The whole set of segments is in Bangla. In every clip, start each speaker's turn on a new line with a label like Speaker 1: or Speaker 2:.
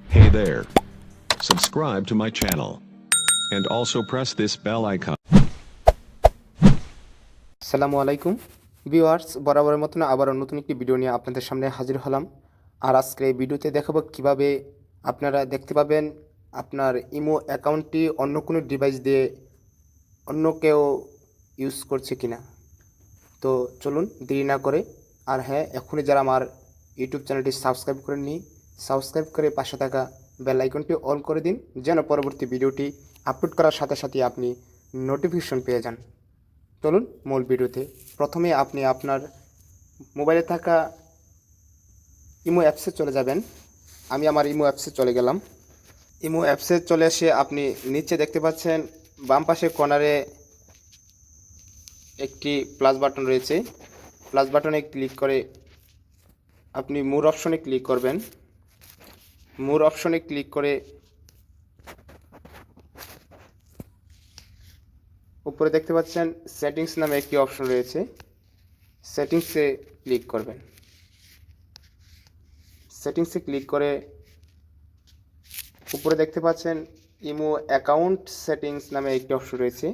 Speaker 1: Hey there. Subscribe to my channel. And also press this bell icon.
Speaker 2: আসসালামু আলাইকুম ভিউয়ার্স, বরাবরের মতন আবারও নতুন একটি ভিডিও নিয়ে আপনাদের সামনে হাজির হলাম। আর আজকে এই ভিডিওতে দেখাবো কিভাবে আপনারা দেখতে পাবেন আপনার ইমো অ্যাকাউন্টটি অন্য কোনো ডিভাইস দিয়ে অন্য কেউ ইউজ করছে কিনা। তো চলুন দেরি না করে, আর হ্যাঁ, এখনই যারা আমার ইউটিউব চ্যানেলটি সাবস্ক্রাইব করেননি, সাবস্ক্রাইব করে পাশে থাকা বেল আইকনটি অন করে দিন, যেন পরবর্তী ভিডিওটি আপলোড করার সাথে সাথে আপনি নোটিফিকেশন পেয়ে যান। চলুন মূল ভিডিওতে। প্রথমে আপনি আপনার মোবাইলে থাকা ইমো অ্যাপসে চলে যাবেন। আমি আমার ইমো অ্যাপসে চলে গেলাম। ইমো অ্যাপসে চলে এসে আপনি নিচে দেখতে পাচ্ছেন বাম পাশে কর্নারে একটি প্লাস বাটন রয়েছে। প্লাস বাটনে ক্লিক করে আপনি মোর অপশনে ক্লিক করবেন। মোর অপশনে ক্লিক করে উপরে দেখতে পাচ্ছেন সেটিংস নামে একটি অপশন রয়েছে, সেটিংসে ক্লিক করবেন। সেটিংসে ক্লিক করে উপরে দেখতে পাচ্ছেন ইমো অ্যাকাউন্ট সেটিংস নামে একটি অপশন রয়েছে।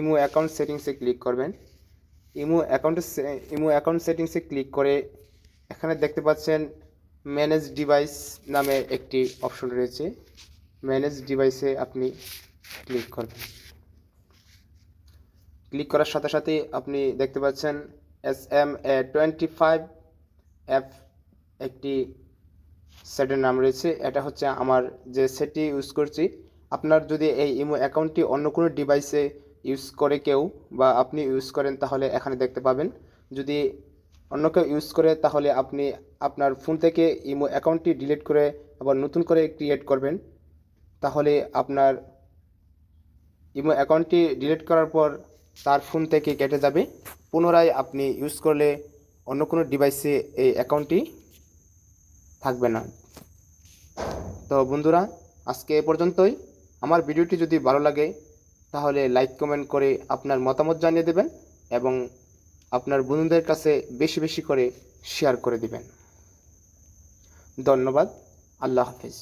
Speaker 2: ইমো অ্যাকাউন্ট সেটিংসে ক্লিক করবেন। ইমো অ্যাকাউন্ট সেটিংসে ক্লিক করে এখানে দেখতে পাচ্ছেন ম্যানেজ ডিভাইস নামে একটি অপশন রয়েছে। ম্যানেজ ডিভাইসে আপনি ক্লিক করবেন। ক্লিক করার সাথে সাথে আপনি দেখতে পাচ্ছেন SM25 অ্যাপ একটি সেটের নাম রয়েছে। এটা হচ্ছে আমার যে সেটটি ইউজ করছি। আপনার যদি এই ইমো অ্যাকাউন্টটি অন্য কোনো ডিভাইসে ইউজ করে কেউ বা আপনি ইউজ করেন, তাহলে এখানে দেখতে পাবেন। যদি অন্য কেউ ইউজ করে, তাহলে আপনি আপনার ফোন থেকে ইমো অ্যাকাউন্টটি ডিলিট করে আবার নতুন করে ক্রিয়েট করবেন। তাহলে আপনার ইমো অ্যাকাউন্টটি ডিলিট করার পর তার ফোন থেকে কেটে যাবে। পুনরায় আপনি ইউজ করলে অন্য কোনো ডিভাইসে এই অ্যাকাউন্টটি থাকবে না। তো বন্ধুরা, আজকে এ পর্যন্তই। আমার ভিডিওটি যদি ভালো লাগে তাহলে লাইক কমেন্ট করে আপনার মতামত জানিয়ে দেবেন এবং আপনার বন্ধুদের কাছে বেশি বেশি করে শেয়ার করে দিবেন। ধন্যবাদ। আল্লাহ হাফেজ।